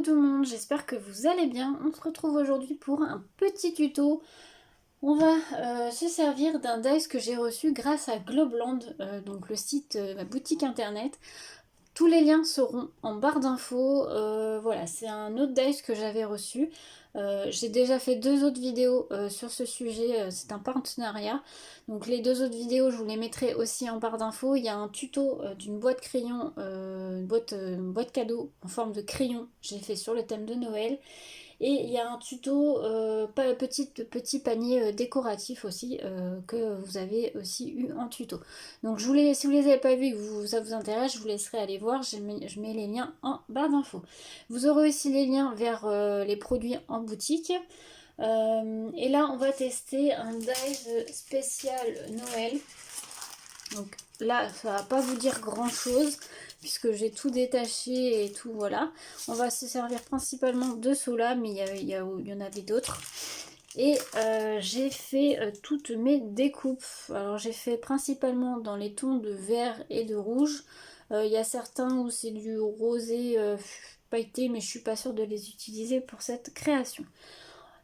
Coucou tout le monde, j'espère que vous allez bien. On se retrouve aujourd'hui pour un petit tuto. On va se servir d'un dice que j'ai reçu grâce à Globland, donc le site, la boutique internet. Tous les liens seront en barre d'infos. Voilà, c'est un autre dice que j'avais reçu. J'ai déjà fait 2 autres vidéos sur ce sujet, c'est un partenariat. Donc les 2 autres vidéos, je vous les mettrai aussi en barre d'infos. Il y a un tuto d'une boîte crayon, une boîte cadeau en forme de crayon. J'ai fait sur le thème de Noël. Et il y a un tuto, petit panier décoratif aussi, que vous avez aussi eu en tuto. Donc si vous les avez pas vus et que ça vous intéresse, je vous laisserai aller voir, je mets les liens en barre d'infos. Vous aurez aussi les liens vers les produits en boutique. Et là on va tester un dive spécial Noël. Donc là, ça va pas vous dire grand chose puisque j'ai tout détaché et tout, voilà. On va se servir principalement de ceux-là, mais il y en avait d'autres. Et j'ai fait toutes mes découpes. Alors j'ai fait principalement dans les tons de vert et de rouge. Il y a certains où c'est du rosé pailleté, mais je suis pas sûre de les utiliser pour cette création.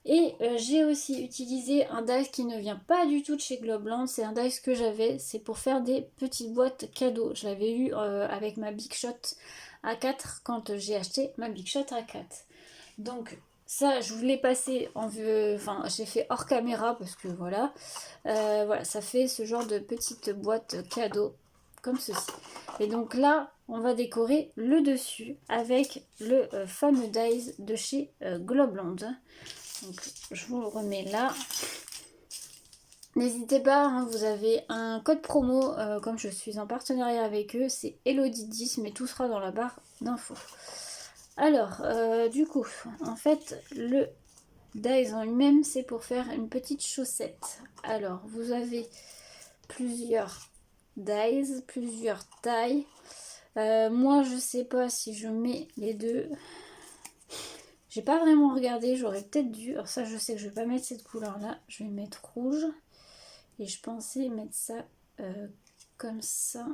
Et j'ai aussi utilisé un dice qui ne vient pas du tout de chez Globland. C'est un dice que j'avais, c'est pour faire des petites boîtes cadeaux. Je l'avais eu avec ma Big Shot A4 quand j'ai acheté ma Big Shot A4. Donc ça, je voulais passer en vue, enfin j'ai fait hors caméra parce que voilà. Voilà, ça fait ce genre de petite boîte cadeau comme ceci. Et donc là, on va décorer le dessus avec le fameux dice de chez Globland. Donc je vous le remets là. N'hésitez pas, hein, vous avez un code promo, comme je suis en partenariat avec eux, c'est Elodie10, mais tout sera dans la barre d'infos. Alors, du coup, en fait, le dice en lui-même, c'est pour faire une petite chaussette. Alors, vous avez plusieurs dice, plusieurs tailles. Moi, je sais pas si je mets les deux. J'ai pas vraiment regardé, j'aurais peut-être dû. Alors ça, je sais que je vais pas mettre cette couleur-là. Je vais mettre rouge. Et je pensais mettre ça comme ça.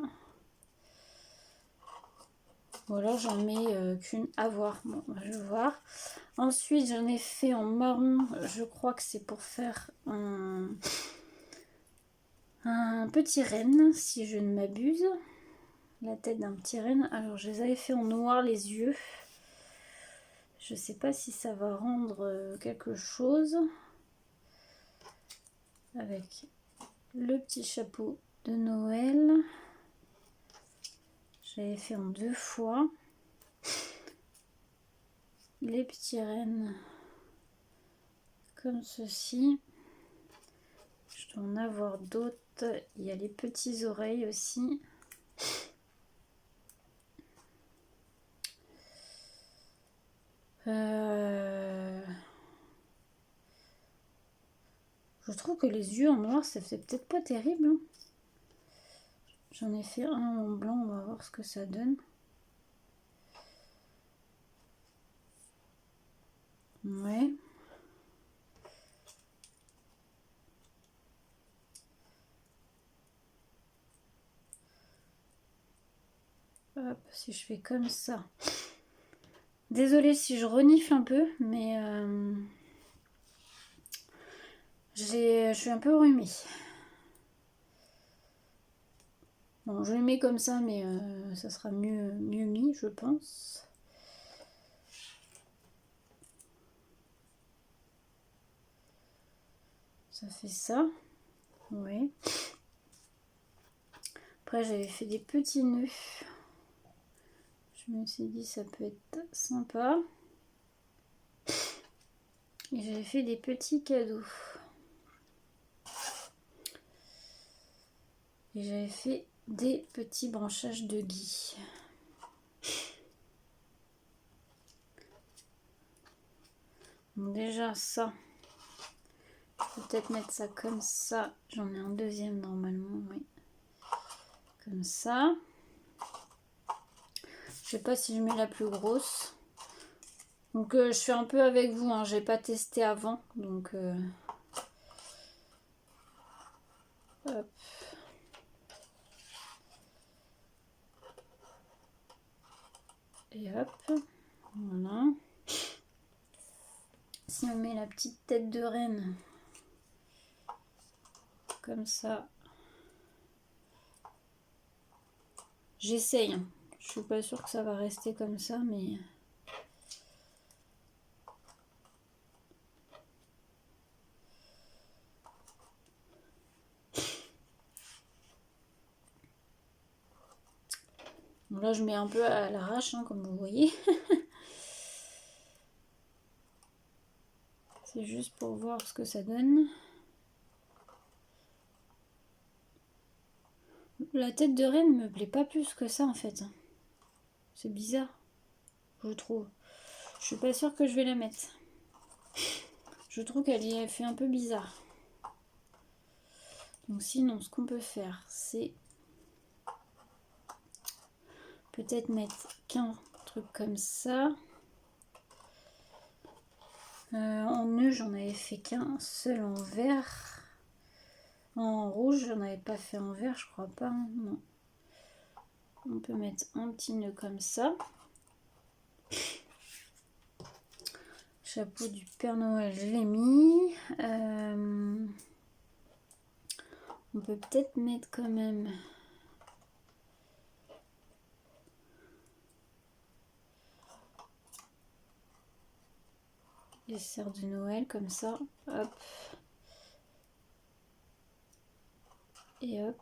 Ou alors j'en mets qu'une à voir. Bon, je vais voir. Ensuite, j'en ai fait en marron. Je crois que c'est pour faire un petit renne, si je ne m'abuse. La tête d'un petit renne. Alors, je les avais fait en noir les yeux. Je sais pas si ça va rendre quelque chose avec le petit chapeau de Noël. J'avais fait en 2 fois. Les petits rennes comme ceci. Je dois en avoir d'autres. Il y a les petits oreilles aussi. Je trouve que les yeux en noir, ça fait peut-être pas terrible. Hein. J'en ai fait un en blanc, on va voir ce que ça donne. Ouais. Hop, si je fais comme ça. Désolée si je renifle un peu, mais je suis un peu rhumée. Bon, je le mets comme ça, mais ça sera mieux mis, je pense. Ça fait ça. Oui. Après, j'avais fait des petits nœuds. Je me suis dit, ça peut être sympa. Et j'avais fait des petits cadeaux. Et j'avais fait des petits branchages de gui. Donc déjà ça, je peux peut-être mettre ça comme ça. J'en ai un deuxième normalement, oui. Comme ça. Je sais pas si je mets la plus grosse. Donc je suis un peu avec vous, hein. J'ai pas testé avant. Donc hop. Et hop. Voilà. si on met la petite tête de reine comme ça, j'essaye. Je suis pas sûre que ça va rester comme ça, mais bon, là je mets un peu à l'arrache, hein, comme vous voyez. C'est juste pour voir ce que ça donne. La tête de reine me plaît pas plus que ça en fait. C'est bizarre, je trouve. Je suis pas sûre que je vais la mettre. Je trouve qu'elle fait un peu bizarre. Donc sinon, ce qu'on peut faire, c'est peut-être mettre qu'un truc comme ça. En nœud, j'en avais fait qu'un seul en vert. En rouge, j'en avais pas fait en vert, je crois pas. Hein, non. On peut mettre un petit nœud comme ça. Chapeau du Père Noël, je l'ai mis. On peut peut-être mettre quand même les serres de Noël comme ça. Hop. Et hop.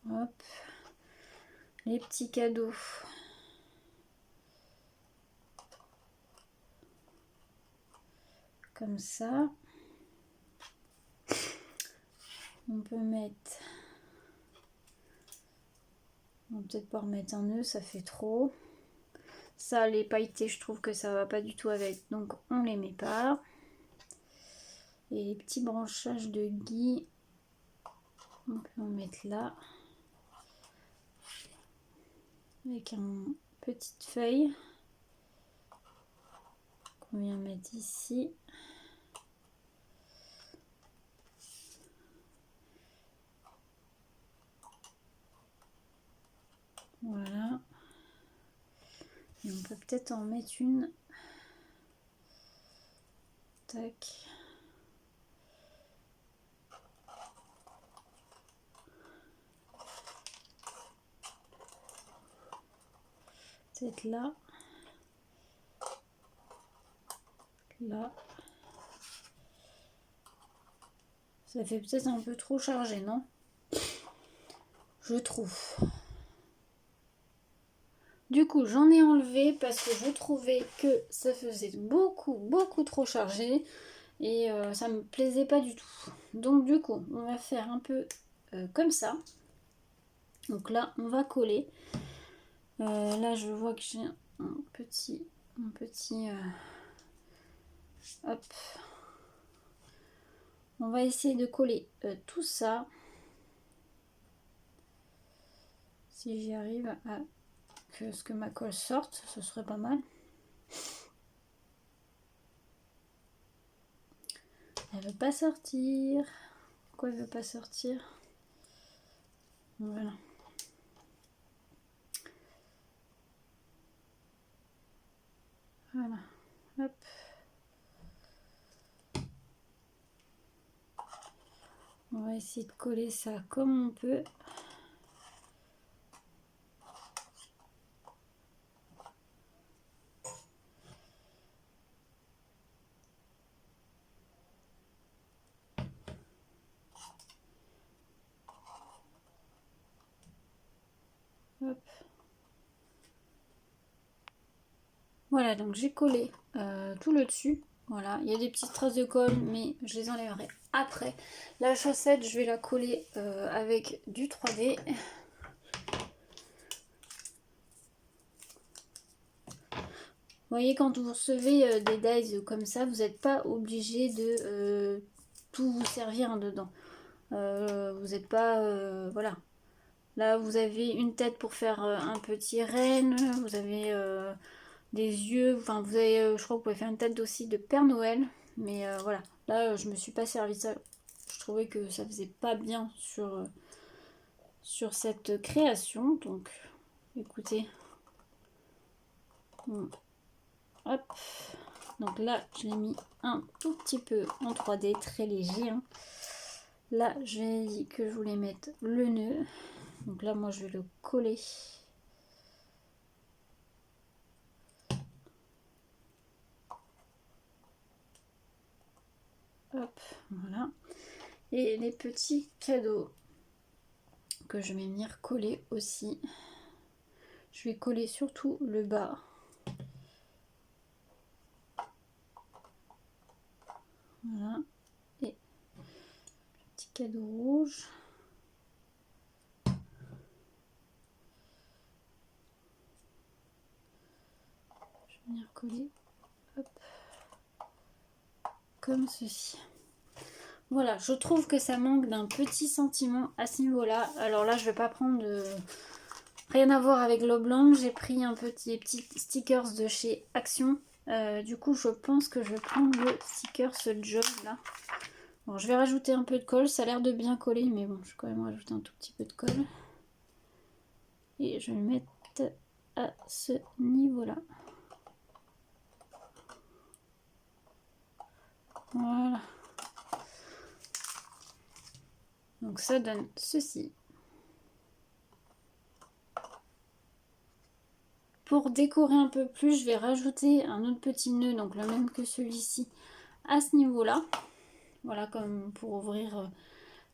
Hop. Les petits cadeaux. Comme ça. On peut mettre... On va peut-être pas remettre un nœud, ça fait trop. Ça, les pailletés, je trouve que ça va pas du tout avec, donc on les met pas. Et les petits branchages de gui, on peut en mettre là. Avec une petite feuille qu'on vient mettre ici. Voilà. Et on peut peut-être en mettre une. Tac. Peut-être là. Là. Ça fait peut-être un peu trop chargé, non? Je trouve. Du coup, j'en ai enlevé parce que je trouvais que ça faisait beaucoup trop chargé et ça me plaisait pas du tout. Donc du coup, on va faire un peu comme ça. Donc là, on va coller. Là, je vois que j'ai un petit hop. On va essayer de coller tout ça. Si j'y arrive à que ma colle sorte, ce serait pas mal. Elle veut pas sortir. Pourquoi elle veut pas sortir? Voilà. Voilà. Hop. On va essayer de coller ça comme on peut. Hop. Voilà, donc j'ai collé tout le dessus. Voilà, il y a des petites traces de colle, mais je les enlèverai après. La chaussette, je vais la coller avec du 3D. Vous voyez, quand vous recevez des dies comme ça, vous n'êtes pas obligé de tout vous servir dedans. Vous n'êtes pas... voilà. Là, vous avez une tête pour faire un petit renne. Vous avez des yeux. Enfin, vous avez... je crois que vous pouvez faire une tête aussi de Père Noël. Mais voilà. Là, je me suis pas servi de ça. Je trouvais que ça faisait pas bien sur sur cette création. Donc écoutez, hop, donc là je l'ai mis un tout petit peu en 3D, très léger, hein. Là j'ai dit que je voulais mettre le nœud, donc là moi je vais le coller. Hop, voilà. Et les petits cadeaux que je vais venir coller aussi. Je vais coller surtout le bas. Voilà. Et petit cadeau rouge. Je vais venir coller. Hop. Comme ceci. Voilà, je trouve que ça manque d'un petit sentiment à ce niveau-là. Alors là, je vais pas prendre de... Rien à voir avec Globland. J'ai pris un petit stickers de chez Action. Du coup, je pense que je vais prendre le sticker, ce job là. Bon, je vais rajouter un peu de colle. Ça a l'air de bien coller, mais bon, je vais quand même rajouter un tout petit peu de colle. Et je vais le mettre à ce niveau-là. Voilà. Donc ça donne ceci. Pour décorer un peu plus, je vais rajouter un autre petit nœud, donc le même que celui-ci, à ce niveau-là. Voilà, comme pour ouvrir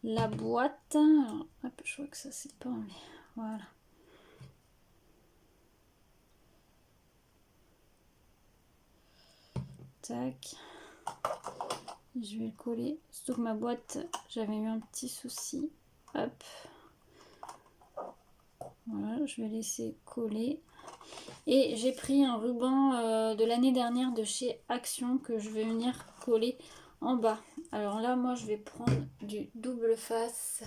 la boîte. Alors, hop, je vois que ça c'est pas enlevé. Voilà. Tac. Je vais le coller. Surtout que ma boîte, j'avais eu un petit souci. Hop. Voilà, je vais laisser coller. Et j'ai pris un ruban de l'année dernière de chez Action que je vais venir coller en bas. Alors là, moi, je vais prendre du double face.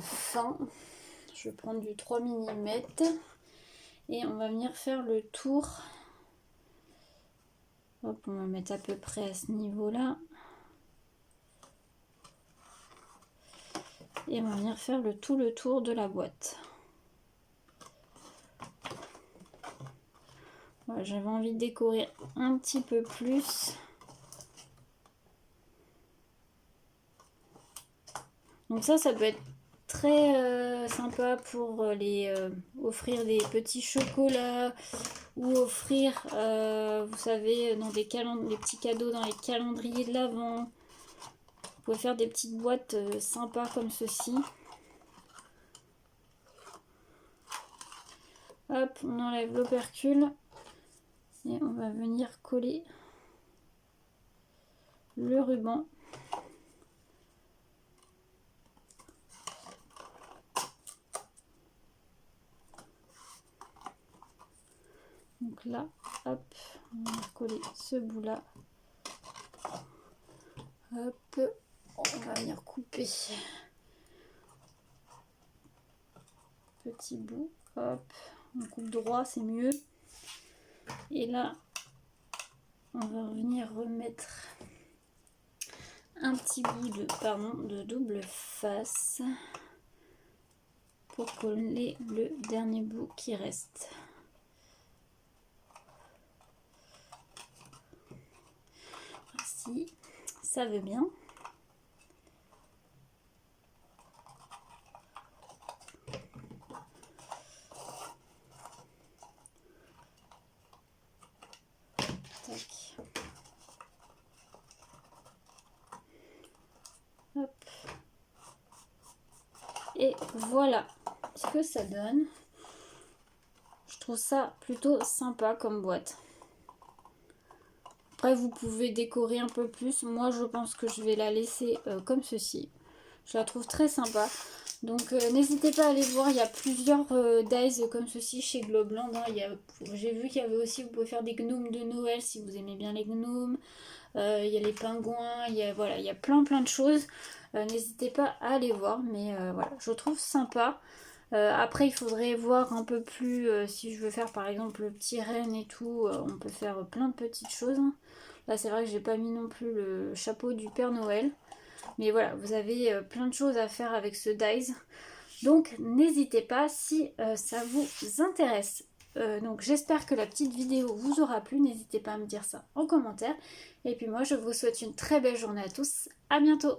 Fin. Je vais prendre du 3 mm. Et on va venir faire le tour. Hop, on va mettre à peu près à ce niveau-là. Et on va venir faire le tour de la boîte. Voilà, j'avais envie de décorer un petit peu plus. Donc ça peut être très sympa pour offrir des petits chocolats ou offrir, vous savez, dans des petits cadeaux dans les calendriers de l'Avent. Vous pouvez faire des petites boîtes sympas comme ceci. Hop, on enlève l'opercule et on va venir coller le ruban. Donc là, hop, on va coller ce bout là. Hop, on va venir couper. Petit bout, hop, on coupe droit, c'est mieux. Et là, on va venir remettre un petit bout de double face pour coller le dernier bout qui reste. Si ça veut bien. Tac. Hop. Et voilà ce que ça donne. Je trouve ça plutôt sympa comme boîte. Après, vous pouvez décorer un peu plus. Moi, je pense que je vais la laisser comme ceci. Je la trouve très sympa. Donc, n'hésitez pas à aller voir. Il y a plusieurs dies comme ceci chez Globland. Hein. J'ai vu qu'il y avait aussi, vous pouvez faire des gnomes de Noël si vous aimez bien les gnomes. Il y a les pingouins. Il y a plein de choses. N'hésitez pas à aller voir. Mais voilà, je trouve sympa. Après, il faudrait voir un peu plus, si je veux faire par exemple le petit renne et tout, on peut faire plein de petites choses. Là, c'est vrai que j'ai pas mis non plus le chapeau du Père Noël. Mais voilà, vous avez plein de choses à faire avec ce dies. Donc n'hésitez pas si ça vous intéresse. Donc j'espère que la petite vidéo vous aura plu. N'hésitez pas à me dire ça en commentaire. Et puis moi je vous souhaite une très belle journée à tous. À bientôt.